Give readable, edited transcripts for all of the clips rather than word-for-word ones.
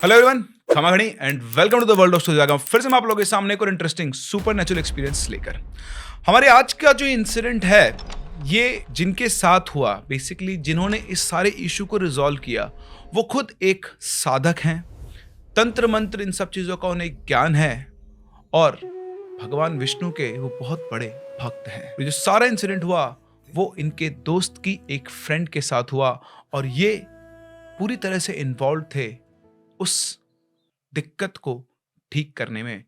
Hello everyone, खमागणी and welcome to the world of सुजागम। फिर से मैं आप लोगों के सामने एक और इंटरेस्टिंग सुपर नेचुरल एक्सपीरियंस लेकर हमारे आज का जो इंसिडेंट है, ये जिनके साथ हुआ, बेसिकली जिन्होंने इस सारे इशू को रिजॉल्व किया, वो खुद एक साधक हैं। तंत्र मंत्र इन सब चीज़ों का उन्हें ज्ञान है और भगवान विष्णु के वो बहुत बड़े भक्त हैं। ये जो सारा इंसिडेंट हुआ वो इनके दोस्त की एक फ्रेंड के साथ हुआ और ये पूरी तरह से इन्वॉल्व थे उस दिक्कत को ठीक करने में।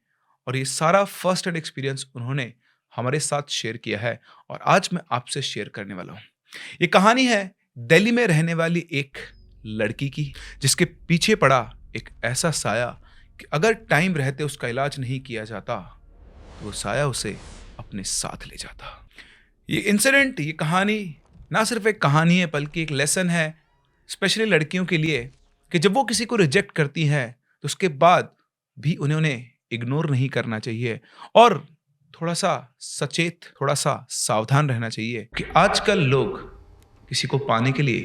और ये सारा फर्स्ट हैंड एक्सपीरियंस उन्होंने हमारे साथ शेयर किया है और आज मैं आपसे शेयर करने वाला हूँ। ये कहानी है दिल्ली में रहने वाली एक लड़की की, जिसके पीछे पड़ा एक ऐसा साया कि अगर टाइम रहते उसका इलाज नहीं किया जाता तो वो साया उसे अपने साथ ले जाता। ये इंसिडेंट, ये कहानी ना सिर्फ एक कहानी है बल्कि एक लेसन है, स्पेशली लड़कियों के लिए, कि जब वो किसी को रिजेक्ट करती हैं तो उसके बाद भी उन्हें इग्नोर नहीं करना चाहिए और थोड़ा सा सचेत, थोड़ा सा सावधान रहना चाहिए कि आजकल लोग किसी को पाने के लिए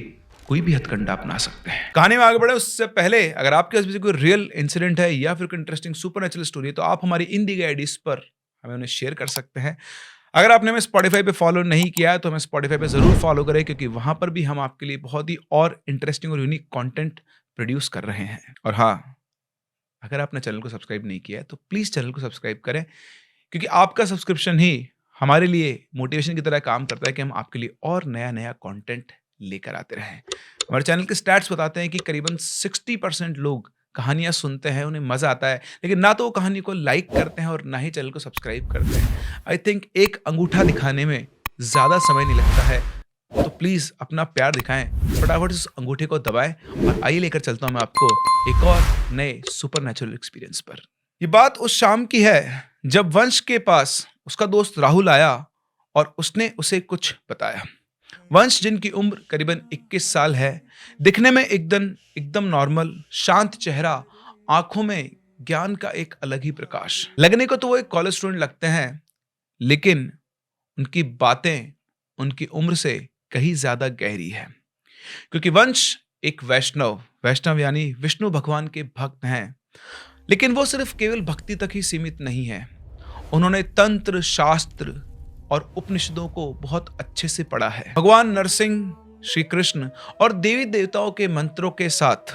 कोई भी हथकंडा अपना सकते हैं। कहानी में आगे बढ़े उससे पहले अगर आपके पास भी कोई रियल इंसिडेंट है या फिर कोई इंटरेस्टिंग सुपर नेचुरल स्टोरी है तो आप हमारी इन दी गई आईडीज पर हमें उन्हें शेयर कर सकते हैं। अगर आपने हमें स्पॉटिफाई पे फॉलो नहीं किया है तो हमें स्पॉटिफाई पे जरूर फॉलो करें, क्योंकि वहां पर भी हम आपके लिए बहुत ही और इंटरेस्टिंग और यूनिक कंटेंट प्रोड्यूस कर रहे हैं। और हाँ, अगर आपने चैनल को सब्सक्राइब नहीं किया है तो प्लीज चैनल को सब्सक्राइब करें, क्योंकि आपका सब्सक्रिप्शन ही हमारे लिए मोटिवेशन की तरह काम करता है कि हम आपके लिए और नया नया कंटेंट लेकर आते रहें। हमारे चैनल के स्टैट्स बताते हैं कि करीबन 60% लोग कहानियां सुनते हैं, उन्हें मजा आता है, लेकिन ना तो वो कहानी को लाइक करते हैं और ना ही चैनल को सब्सक्राइब करते हैं। आई थिंक एक अंगूठा दिखाने में ज्यादा समय नहीं लगता है, तो प्लीज अपना प्यार दिखाएं, फटाफट इस अंगूठे को दबाएं और आइए लेकर चलता हूं मैं आपको एक और नए सुपर नेचुरल एक्सपीरियंस पर। ये बात उस शाम की है जब वंश के पास उसका दोस्त राहुल आया और उसने उसे कुछ बताया। वंश, जिनकी उम्र करीबन 21 साल है, दिखने में एकदम नॉर्मल, शांत चेहरा, आंखों में ज्ञान का एक अलग ही प्रकाश। लगने को तो वो एक कॉलेज स्टूडेंट लगते हैं, लेकिन उनकी बातें उनकी उम्र से कहीं ज्यादा गहरी है, क्योंकि वंश एक वैष्णव यानी विष्णु भगवान के भक्त हैं। लेकिन वो सिर्फ केवल भक्ति तक ही सीमित नहीं है, उन्होंने तंत्र, शास्त्र और उपनिषदों को बहुत अच्छे से पढ़ा है। भगवान नरसिंह, श्री कृष्ण और देवी देवताओं के मंत्रों के साथ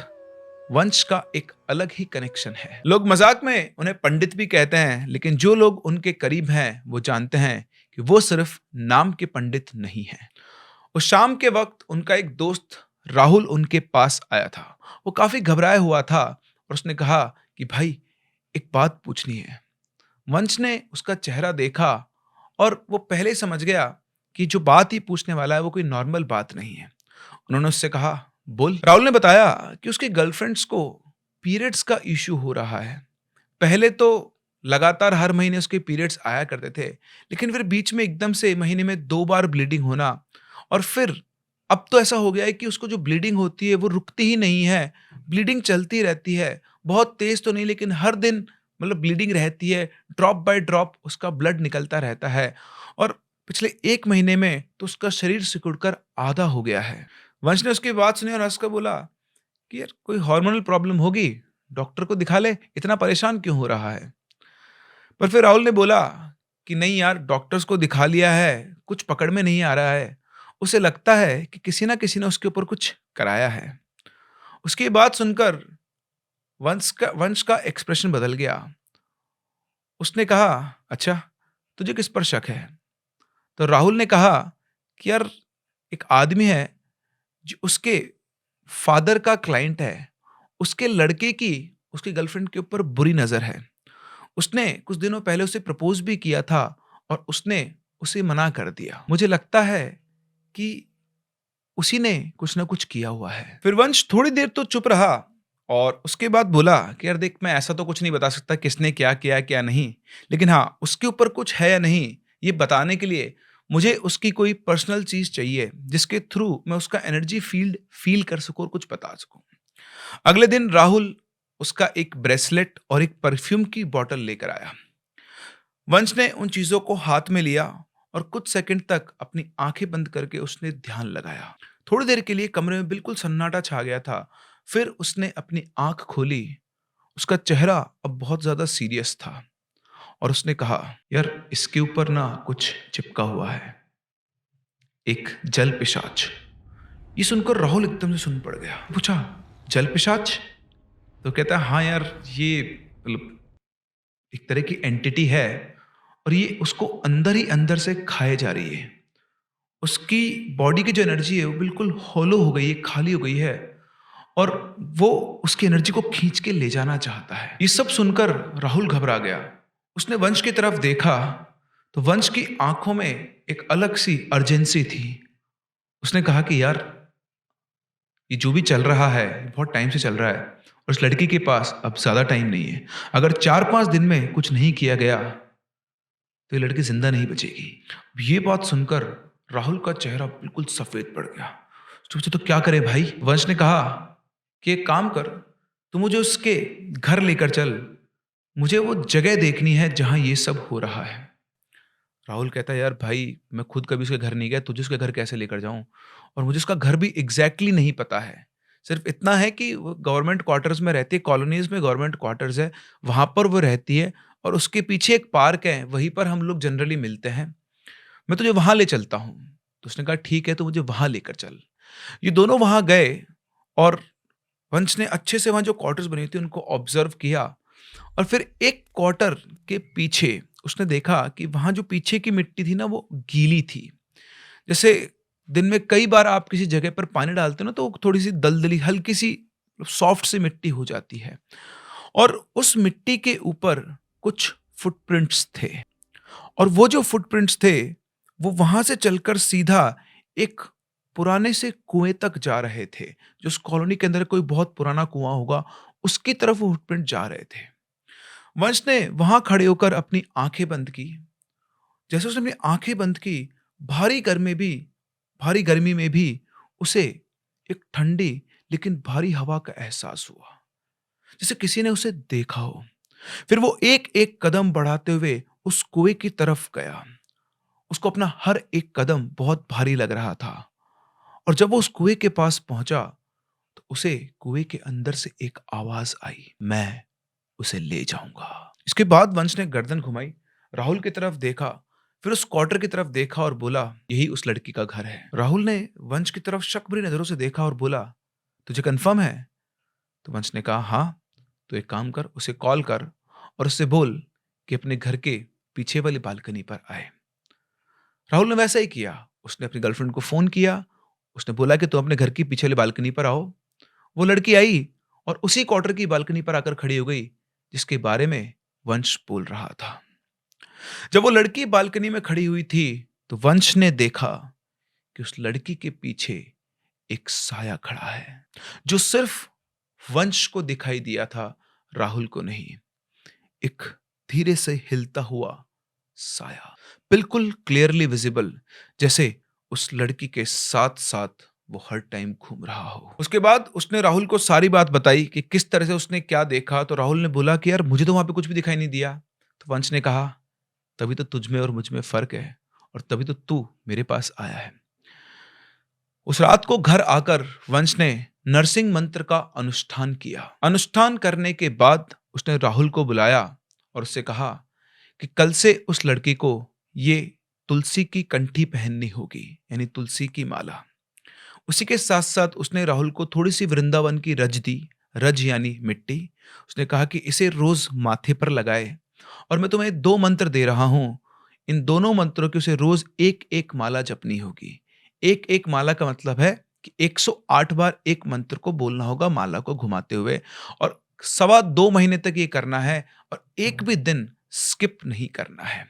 वंश का एक अलग ही कनेक्शन है। लोग मजाक में उन्हें पंडित भी कहते हैं, लेकिन जो लोग उनके करीब हैं वो जानते हैं कि वो सिर्फ नाम के पंडित नहीं हैं। उस शाम के वक्त उनका एक दोस्त राहुल उनके पास आया था। वो काफी घबराया हुआ था और उसने कहा कि भाई, एक बात पूछनी है। वंश ने उसका चेहरा देखा और वो पहले ही समझ गया कि जो बात ही पूछने वाला है वो कोई नॉर्मल बात नहीं है। उन्होंने उससे कहा, बोल। राहुल ने बताया कि उसके गर्लफ्रेंड्स को पीरियड्स का इश्यू हो रहा है। पहले तो लगातार हर महीने उसके पीरियड्स आया करते थे, लेकिन फिर बीच में एकदम से महीने में 2 बार ब्लीडिंग होना, और फिर अब तो ऐसा हो गया है कि उसको जो ब्लीडिंग होती है वो रुकती ही नहीं है, ब्लीडिंग चलती रहती है। बहुत तेज तो नहीं, लेकिन हर दिन मतलब ब्लीडिंग रहती है, ड्रॉप बाय ड्रॉप उसका ब्लड निकलता रहता है। और पिछले 1 महीने में तो उसका शरीर सिकुड़कर आधा हो गया है। वंश ने उसकी बात सुनी और हंसकर बोला कि यार, कोई हार्मोनल प्रॉब्लम होगी, डॉक्टर को दिखा ले, इतना परेशान क्यों हो रहा है। पर फिर राहुल ने बोला कि नहीं यार, डॉक्टर्स को दिखा लिया है, कुछ पकड़ में नहीं आ रहा है। उसे लगता है कि किसी ना किसी ने उसके ऊपर कुछ कराया है। उसकी बात सुनकर वंश का एक्सप्रेशन बदल गया। उसने कहा, अच्छा, तुझे किस पर शक है? तो राहुल ने कहा कि यार, एक आदमी है जो उसके फादर का क्लाइंट है, उसके लड़के की उसकी गर्लफ्रेंड के ऊपर बुरी नजर है। उसने कुछ दिनों पहले उसे प्रपोज भी किया था और उसने उसे मना कर दिया। मुझे लगता है कि उसी ने कुछ ना कुछ किया हुआ है। फिर वंश थोड़ी देर तो चुप रहा और उसके बाद बोला कि यार देख, मैं ऐसा तो कुछ नहीं बता सकता किसने क्या किया क्या नहीं, लेकिन हाँ, उसके ऊपर कुछ है या नहीं ये बताने के लिए मुझे उसकी कोई पर्सनल चीज चाहिए जिसके थ्रू मैं उसका एनर्जी फील्ड फील कर सकूं और कुछ बता सकूं। अगले दिन राहुल उसका एक ब्रेसलेट और एक परफ्यूम की बोतल लेकर आया। वंश ने उन चीजों को हाथ में लिया और कुछ सेकंड तक अपनी आंखें बंद करके उसने ध्यान लगाया। थोड़ी देर के लिए कमरे में बिल्कुल सन्नाटा छा गया था। फिर उसने अपनी आंख खोली उसका चेहरा अब बहुत ज्यादा सीरियस था और उसने कहा, यार इसके ऊपर ना कुछ चिपका हुआ है, एक जल पिशाच। ये सुनकर राहुल एकदम से सुन पड़ गया। पूछा, जल पिशाच? तो कहता है, हाँ यार, ये मतलब एक तरह की एंटिटी है और ये उसको अंदर ही अंदर से खाए जा रही है। उसकी बॉडी की जो एनर्जी है वो बिल्कुल हॉलो हो गई है, खाली हो गई है और वो उसकी एनर्जी को खींच के ले जाना चाहता है। ये सब सुनकर राहुल घबरा गया। उसने वंश की तरफ देखा तो वंश की आंखों में एक अलग सी अर्जेंसी थी। उसने कहा कि यार, ये जो भी चल रहा है बहुत टाइम से चल रहा है और उस लड़की के पास अब ज्यादा टाइम नहीं है। अगर 4-5 दिन में कुछ नहीं किया गया तो ये लड़की जिंदा नहीं बचेगी। ये बात सुनकर राहुल का चेहरा बिल्कुल सफेद पड़ गया। उसने पूछा, तो क्या करे भाई? वंश ने कहा कि एक काम कर, तू मुझे उसके घर लेकर चल, मुझे वो जगह देखनी है जहां ये सब हो रहा है। राहुल कहता है, यार भाई, मैं खुद कभी उसके घर नहीं गया, तुझे उसके घर कैसे लेकर जाऊं? और मुझे उसका घर भी एग्जैक्टली नहीं पता है। सिर्फ इतना है कि वो गवर्नमेंट क्वार्टर्स में रहती है, कॉलोनीज में गवर्नमेंट क्वार्टर्स है, वहां पर वो रहती है और उसके पीछे एक पार्क है, वहीं पर हम लोग जनरली मिलते हैं। मैं तुझे वहां ले चलता हूँ। तो उसने कहा, ठीक है, तो मुझे वहां लेकर चल। ये दोनों वहां गए और वंश ने अच्छे से वहां जो क्वार्टर्स बनी थी उनको ऑब्जर्व किया और फिर एक क्वार्टर के पीछे उसने देखा कि वहां जो पीछे की मिट्टी थी ना वो गीली थी। जैसे दिन में कई बार आप किसी जगह पर पानी डालते हो ना तो वो थोड़ी सी दलदली हल्की सी सॉफ्ट सी मिट्टी हो जाती है और उस मिट्टी के ऊपर कुछ फुटप्रिंट्स थे और वो जो फुटप्रिंट्स थे वो वहां से चलकर सीधा एक पुराने से कुएं तक जा रहे थे। जो उस कॉलोनी के अंदर कोई बहुत पुराना कुआं होगा उसकी तरफ वो फुटप्रिंट जा रहे थे। वंश ने वहां खड़े होकर अपनी आंखें बंद की। जैसे उसने अपनी आंखें बंद की, भारी गर्मी भी भारी गर्मी में भी उसे एक ठंडी लेकिन भारी हवा का एहसास हुआ, जैसे किसी ने उसे देखा हो। फिर वो एक एक कदम बढ़ाते हुए उस कुएं की तरफ गया। उसको अपना हर एक कदम बहुत भारी लग रहा था और जब वो उस कुएं के पास पहुंचा तो उसे कुएं के अंदर से एक आवाज आई, मैं उसे ले जाऊंगा। इसके बाद वंश ने गर्दन घुमाई, राहुल की तरफ देखा, फिर उस क्वार्टर की तरफ देखा और बोला, यही उस लड़की का घर है। राहुल ने वंश की तरफ शक भरी नजरों से देखा और बोला, तुझे कंफर्म है? तो वंश ने कहा, हाँ। तो एक काम कर, उसे कॉल कर और उससे बोल कि अपने घर के पीछे वाली बालकनी पर आए। राहुल ने वैसा ही किया। उसने अपनी गर्लफ्रेंड को फोन किया। उसने बोला कि तुम अपने घर की पीछे वाली बालकनी पर आओ। वो लड़की आई और उसी क्वार्टर की बालकनी पर आकर खड़ी हो गई जिसके बारे में वंश बोल रहा था। जब वो लड़की बालकनी में खड़ी हुई थी तो वंश ने देखा कि उस लड़की के पीछे एक साया खड़ा है जो सिर्फ वंश को दिखाई दिया था, राहुल को नहीं। एक धीरे से हिलता हुआ साया, बिल्कुल क्लियरली विजिबल, जैसे उस लड़की के साथ साथ वो हर टाइम घूम रहा हो। उसके बाद उसने राहुल को सारी बात बताई कि किस तरह से उसने क्या देखा। तो राहुल ने बोला कि यार मुझे तो वहां पे कुछ भी दिखाई नहीं दिया। तो वंश ने कहा, तभी तो तुझ में और मुझ में फर्क है और तभी तो तू मेरे पास आया है। उस रात को घर आकर वंश ने नरसिंह मंत्र का अनुष्ठान किया। अनुष्ठान करने के बाद उसने राहुल को बुलाया और उससे कहा कि कल से उस लड़की को ये तुलसी की कंठी पहननी होगी, यानी तुलसी की माला। उसी के साथ साथ उसने राहुल को थोड़ी सी वृंदावन की रज दी, रज यानी मिट्टी। उसने कहा कि इसे रोज माथे पर लगाए और मैं तुम्हें 2 मंत्र दे रहा हूं। इन दोनों मंत्रों की उसे रोज एक एक माला जपनी होगी। एक एक माला का मतलब है कि 108 बार एक मंत्र को बोलना होगा माला को घुमाते हुए और 2.25 महीने तक ये करना है और एक भी दिन स्किप नहीं करना है।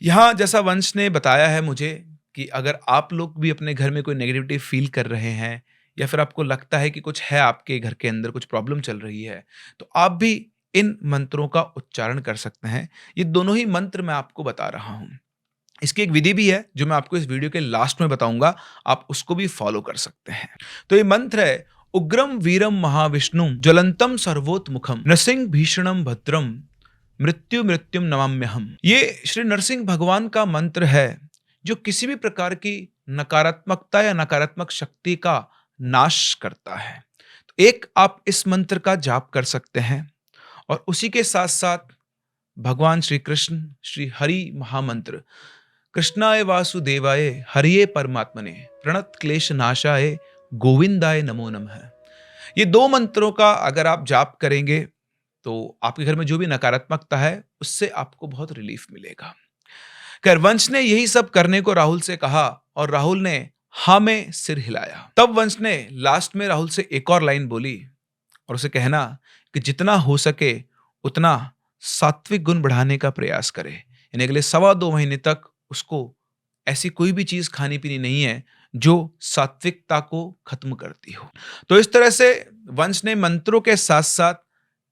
यहाँ जैसा वंश ने बताया है मुझे कि अगर आप लोग भी अपने घर में कोई नेगेटिविटी फील कर रहे हैं या फिर आपको लगता है कि कुछ है, आपके घर के अंदर कुछ प्रॉब्लम चल रही है, तो आप भी इन मंत्रों का उच्चारण कर सकते हैं। ये दोनों ही मंत्र मैं आपको बता रहा हूं। इसकी एक विधि भी है जो मैं आपको इस वीडियो के लास्ट में बताऊंगा, आप उसको भी फॉलो कर सकते हैं। तो ये मंत्र है, उग्रम वीरम महाविष्णु ज्वलंतम सर्वोत्मुखम नृसिंह भीषणम भद्रम मृत्यु मृत्युम नमाम्यहम। ये श्री नरसिंह भगवान का मंत्र है जो किसी भी प्रकार की नकारात्मकता या नकारात्मक शक्ति का नाश करता है। तो एक आप इस मंत्र का जाप कर सकते हैं और उसी के साथ साथ भगवान श्री कृष्ण श्री हरि महामंत्र कृष्णाय वासुदेवाय हरिये परमात्मने प्रणत क्लेश नाशाय गोविंदाय नमो नमः, ये दो मंत्रों का अगर आप जाप करेंगे तो आपके घर में जो भी नकारात्मकता है उससे आपको बहुत रिलीफ मिलेगा। खैर वंश ने यही सब करने को राहुल से कहा और राहुल ने हाँ में सिर हिलाया। तब वंश ने लास्ट में राहुल से एक और लाइन बोली और उसे कहना कि जितना हो सके उतना सात्विक गुण बढ़ाने का प्रयास करे, यानी अगले 2.25 महीने तक उसको ऐसी कोई भी चीज खानी पीनी नहीं है जो सात्विकता को खत्म करती हो। तो इस तरह से वंश ने मंत्रों के साथ साथ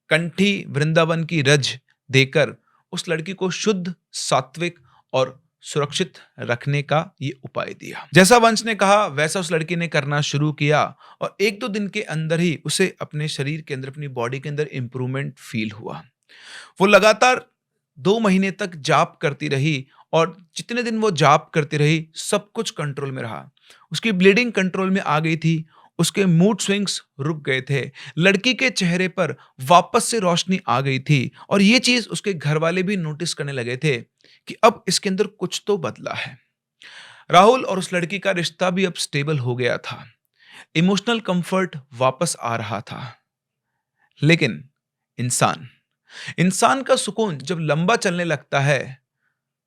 कंठी वृंदावन की रज देकर उस लड़की को शुद्ध सात्विक और सुरक्षित रखने का ये उपाय दिया। जैसा वंश ने कहा वैसा उस लड़की ने करना शुरू किया और 1-2 दिन के अंदर ही उसे अपने शरीर के अंदर, अपनी बॉडी के अंदर इंप्रूवमेंट फील हुआ। वो लगातार 2 महीने तक जाप करती रही और जितने दिन वो जाप करती रही सब कुछ कंट्रोल में रहा। उसकी ब्लीडिंग कंट्रोल में आ गई थी, उसके मूड स्विंग्स रुक गए थे, लड़की के चेहरे पर वापस से रोशनी आ गई थी और ये चीज उसके घर वाले भी नोटिस करने लगे थे कि अब इसके अंदर कुछ तो बदला है। राहुल और उस लड़की का रिश्ता भी अब स्टेबल हो गया था, इमोशनल कंफर्ट वापस आ रहा था। लेकिन इंसान इंसान का सुकून जब लंबा चलने लगता है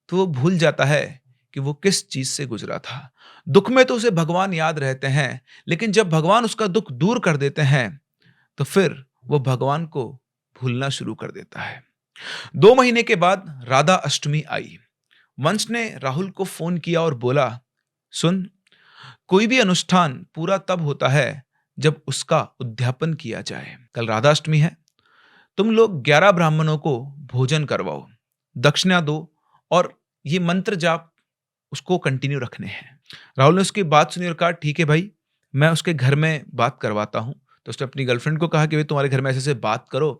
तो वो भूल जाता है कि वो किस चीज से गुजरा था। दुख में तो उसे भगवान याद रहते हैं, लेकिन जब भगवान उसका दुख दूर कर देते हैं तो फिर वो भगवान को भूलना शुरू कर देता है। 2 महीने के बाद राधा अष्टमी आई। वंश ने राहुल को फोन किया और बोला, सुन, कोई भी अनुष्ठान पूरा तब होता है जब उसका उद्यापन किया जाए। कल राधा अष्टमी है, तुम लोग 11 ब्राह्मणों को भोजन करवाओ, दक्षिणा दो और ये मंत्र जाप उसको कंटिन्यू रखने हैं। राहुल ने उसकी बात सुनी और कहा, ठीक है भाई, मैं उसके घर में बात करवाता हूं। तो उसने अपनी गर्लफ्रेंड को कहा कि भाई तुम्हारे घर में ऐसे ऐसे बात करो।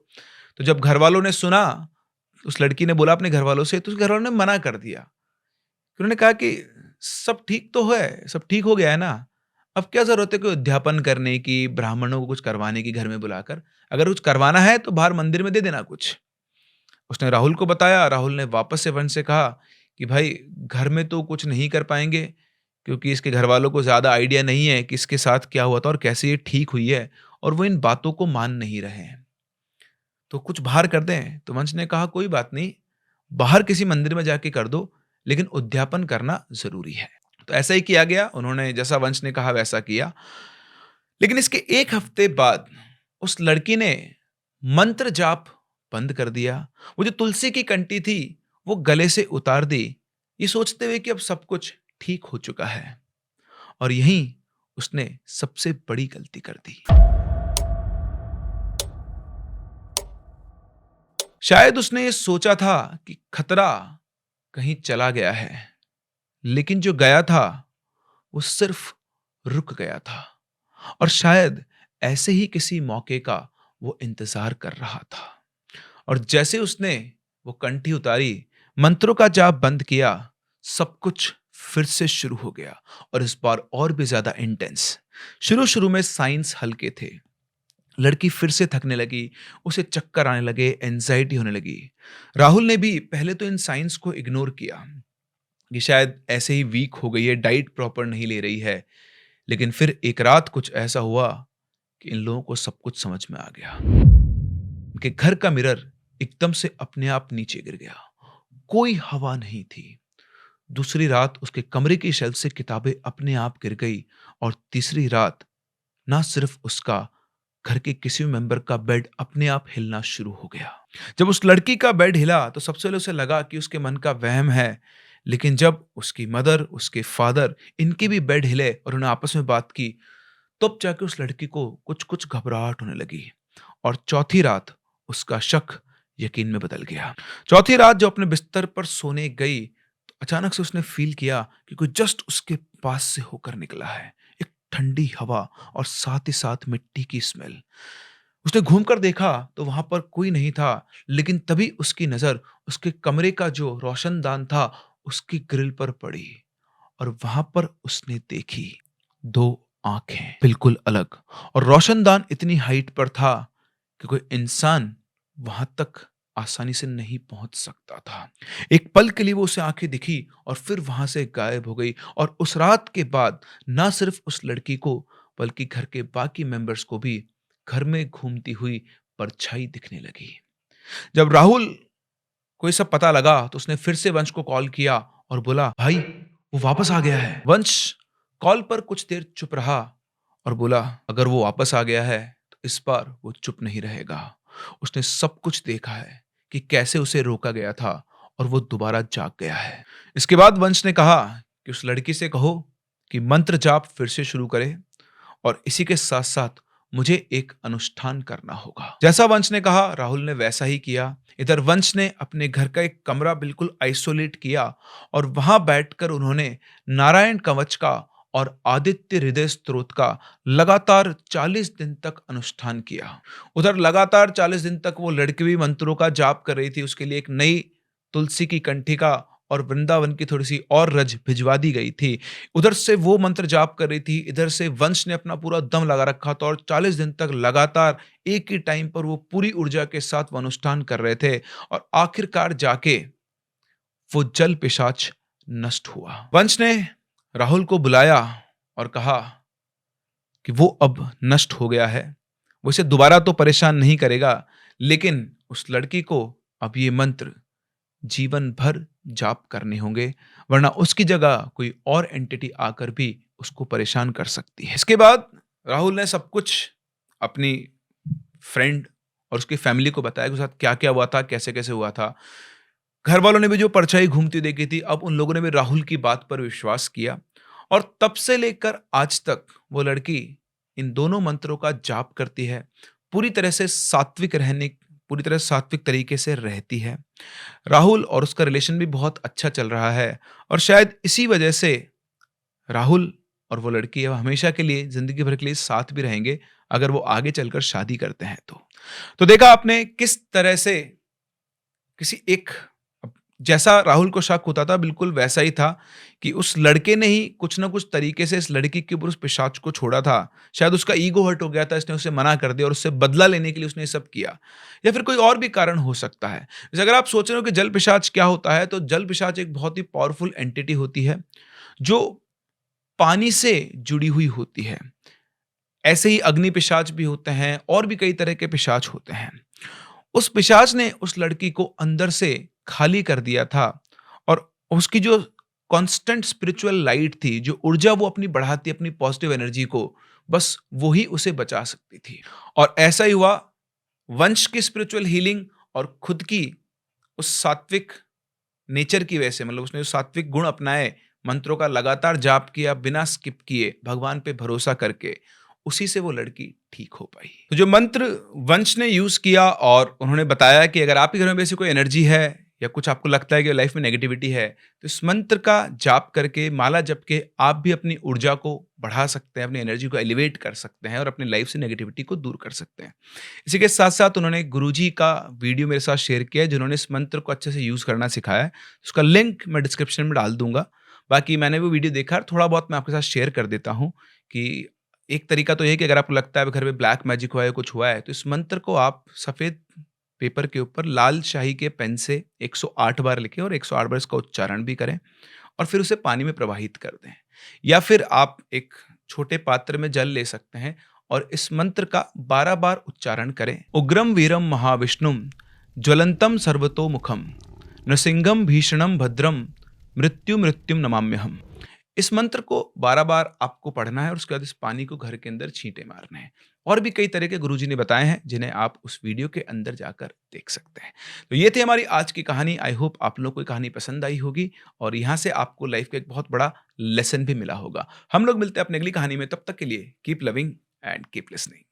तो जब घर वालों ने सुना, उस लड़की ने बोला अपने घर वालों से, तो उस घर वालों ने मना कर दिया। उन्होंने कहा कि सब ठीक तो है, सब ठीक हो गया है ना, अब क्या जरूरत है कोई उद्यापन करने की, ब्राह्मणों को कुछ करवाने की घर में बुलाकर। अगर कुछ करवाना है तो बाहर मंदिर में दे देना कुछ। उसने राहुल को बताया। राहुल ने वापस से वंश से कहा कि भाई घर में तो कुछ नहीं कर पाएंगे क्योंकि इसके घर वालों को ज्यादा आइडिया नहीं है कि इसके साथ क्या हुआ था और कैसे ये ठीक हुई है, और वो इन बातों को मान नहीं रहे हैं, तो कुछ बाहर कर दें। तो वंश ने कहा कोई बात नहीं, बाहर किसी मंदिर में जाके कर दो, लेकिन उद्यापन करना जरूरी है। तो ऐसा ही किया गया। उन्होंने जैसा वंश ने कहा वैसा किया। लेकिन इसके 1 हफ्ते बाद उस लड़की ने मंत्र जाप बंद कर दिया। वो जो तुलसी की कंठी थी वो गले से उतार दी, ये सोचते हुए कि अब सब कुछ ठीक हो चुका है। और यहीं उसने सबसे बड़ी गलती कर दी। शायद उसने ये सोचा था कि खतरा कहीं चला गया है, लेकिन जो गया था वो सिर्फ रुक गया था और शायद ऐसे ही किसी मौके का वो इंतजार कर रहा था। और जैसे उसने वो कंठी उतारी, मंत्रों का जाप बंद किया, सब कुछ फिर से शुरू हो गया और इस बार और भी ज्यादा इंटेंस। शुरू शुरू में साइंस हल्के थे, लड़की फिर से थकने लगी, उसे चक्कर आने लगे, एंजाइटी होने लगी। राहुल ने भी पहले तो इन साइंस को इग्नोर किया कि शायद ऐसे ही वीक हो गई है, डाइट प्रॉपर नहीं ले रही है। लेकिन फिर एक रात कुछ ऐसा हुआ कि इन लोगों को सब कुछ समझ में आ गया। उनके घर का मिरर एकदम से अपने आप नीचे गिर गया, कोई हवा नहीं थी। दूसरी रात उसके कमरे की शेल्फ से किताबें अपने आप गिर गई और तीसरी रात ना सिर्फ उसका, घर के किसी भी मेंबर का बेड अपने आप हिलना शुरू हो गया। जब उस लड़की का बेड हिला तो सबसे पहले उसे लगा कि उसके मन का वहम है, लेकिन जब उसकी मदर, उसके फादर, इनके भी बेड हिले और उन्होंने आपस में बात की, तब जाके उस लड़की को कुछ कुछ घबराहट होने लगी। और चौथी रात उसका शक यकीन में बदल गया। चौथी रात जब अपने बिस्तर पर सोने गई तो अचानक से उसने फील किया कि कोई जस्ट उसके पास से होकर निकला है, एक ठंडी हवा और साथ ही साथ मिट्टी की स्मेल। उसने घूमकर देखा तो वहां पर कोई नहीं था, लेकिन तभी उसकी नजर उसके कमरे का जो रोशनदान था उसकी ग्रिल पर पड़ी और वहां पर उसने देखी 2 आंखें बिल्कुल अलग और रोशनदान इतनी हाइट पर था कि कोई इंसान वहां तक आसानी से नहीं पहुंच सकता था। एक पल के लिए वो उसे आंखें दिखी और फिर वहां से गायब हो गई और उस रात के बाद ना सिर्फ उस लड़की को बल्कि घर के बाकी मेंबर्स को भी घर में घूमती हुई परछाई दिखने लगी। जब राहुल को ये सब पता लगा तो उसने फिर से वंश को कॉल किया और बोला, भाई वो वापस आ गया है। वंश कॉल पर कुछ देर चुप रहा और बोला, अगर वो वापस आ गया है तो इस बार वो चुप नहीं रहेगा। उसने सब कुछ देखा है कि कैसे उसे रोका गया था और वो दोबारा जाग गया है। इसके बाद वंश ने कहा कि उस लड़की से कहो कि मंत्र जाप फिर से शुरू करे और इसी के साथ साथ मुझे एक अनुष्ठान करना होगा। जैसा वंश ने कहा राहुल ने वैसा ही किया। इधर वंश ने अपने घर का एक कमरा बिल्कुल आइसोलेट किया और वहां बैठकर उन्होंने नारायण कवच का और आदित्य हृदय स्तोत्र का लगातार 40 दिन तक अनुष्ठान किया। उधर लगातार 40 दिन तक वो लड़की भी मंत्रों का जाप कर रही थी। उसके लिए एक नई तुलसी की कंठिका और वृंदावन की थोड़ी सी और रज भिजवा दी गई थी। उधर से वो मंत्र जाप कर रही थी, इधर से वंश ने अपना पूरा दम लगा रखा था और 40 दिन तक लगातार एक ही टाइम पर वो पूरी ऊर्जा के साथ वो अनुष्ठान कर रहे थे और आखिरकार जाके वो जल पिशाच नष्ट हुआ। वंश ने राहुल को बुलाया और कहा कि वो अब नष्ट हो गया है, वो इसे दोबारा तो परेशान नहीं करेगा, लेकिन उस लड़की को अब ये मंत्र जीवन भर जाप करने होंगे, वरना उसकी जगह कोई और एंटिटी आकर भी उसको परेशान कर सकती है। इसके बाद राहुल ने सब कुछ अपनी फ्रेंड और उसकी फैमिली को बताया कि उसके साथ क्या क्या हुआ था, कैसे कैसे हुआ था। घर वालों ने भी जो परछाई घूमती देखी थी, अब उन लोगों ने भी राहुल की बात पर विश्वास किया और तब से लेकर आज तक वो लड़की इन दोनों मंत्रों का जाप करती है। पूरी तरह से सात्विक रहने पूरी तरह सात्विक तरीके से रहती है। राहुल और उसका रिलेशन भी बहुत अच्छा चल रहा है और शायद इसी वजह से राहुल और वो लड़की अब हमेशा के लिए, जिंदगी भर के लिए साथ भी रहेंगे अगर वो आगे चलकर शादी करते हैं तो देखा आपने किस तरह से किसी एक, जैसा राहुल को शक होता था बिल्कुल वैसा ही था कि उस लड़के ने ही कुछ ना कुछ तरीके से इस लड़की के ऊपर उस पिशाच को छोड़ा था। शायद उसका ईगो हर्ट हो गया था, इसने उसे मना कर दिया और उससे बदला लेने के लिए उसने ये सब किया, या फिर कोई और भी कारण हो सकता है। जैसे अगर आप सोच रहे हो कि जल पिशाच क्या होता है, तो जल पिशाच एक बहुत ही पावरफुल एंटिटी होती है जो पानी से जुड़ी हुई होती है। ऐसे ही अग्नि पिशाच भी होते हैं और भी कई तरह के पिशाच होते हैं। उस पिशाच ने उस लड़की को अंदर से खाली कर दिया था और उसकी जो कांस्टेंट स्पिरिचुअल लाइट थी, जो ऊर्जा वो अपनी बढ़ाती, अपनी पॉजिटिव एनर्जी को, बस वो ही उसे बचा सकती थी। और ऐसा ही हुआ, वंश की स्पिरिचुअल हीलिंग और खुद की उस सात्विक नेचर की वजह से, मतलब उसने जो सात्विक गुण अपनाए, मंत्रों का लगातार जाप किया बिना स्किप किए, भगवान पे भरोसा करके, उसी से वो लड़की ठीक हो पाई। तो जो मंत्र वंश ने यूज किया और उन्होंने बताया कि अगर आपके घर में ऐसी कोई एनर्जी है या कुछ आपको लगता है कि लाइफ में नेगेटिविटी है, तो इस मंत्र का जाप करके, माला जप के आप भी अपनी ऊर्जा को बढ़ा सकते हैं, अपनी एनर्जी को एलिवेट कर सकते हैं और अपनी लाइफ से नेगेटिविटी को दूर कर सकते हैं। इसी के साथ साथ उन्होंने गुरुजी का वीडियो मेरे साथ शेयर किया है, जिन्होंने इस मंत्र को अच्छे से यूज करना सिखाया है। उसका लिंक मैं डिस्क्रिप्शन में डाल दूंगा। बाकी मैंने वो वीडियो देखा, थोड़ा बहुत मैं आपके साथ शेयर कर देता हूँ कि एक तरीका तो ये है कि अगर आपको लगता है घर में ब्लैक मैजिक हुआ है, कुछ हुआ है, तो इस मंत्र को आप सफेद पेपर के ऊपर लाल शाही के पेन से 108 बार लिखें और 108 बार इसका उच्चारण भी करें और फिर उसे पानी में प्रवाहित कर दें। या फिर आप एक छोटे पात्र में जल ले सकते हैं और इस मंत्र का 12 बार उच्चारण करें। उग्रम वीरम महाविष्णुम ज्वलंतम सर्वतोमुखम नृसिंहम भीषणम भद्रम मृत्यु मृत्युम नमाम्यहम। इस मंत्र को 12 बार आपको पढ़ना है और उसके बाद इस पानी को घर के अंदर छींटे मारने हैं। और भी कई तरह के गुरुजी ने बताए हैं जिन्हें आप उस वीडियो के अंदर जाकर देख सकते हैं। तो ये थी हमारी आज की कहानी। आई होप आप लोग को कहानी पसंद आई होगी और यहाँ से आपको लाइफ का एक बहुत बड़ा लेसन भी मिला होगा। हम लोग मिलते हैं अपनी अगली कहानी में, तब तक के लिए keep loving and keep listening.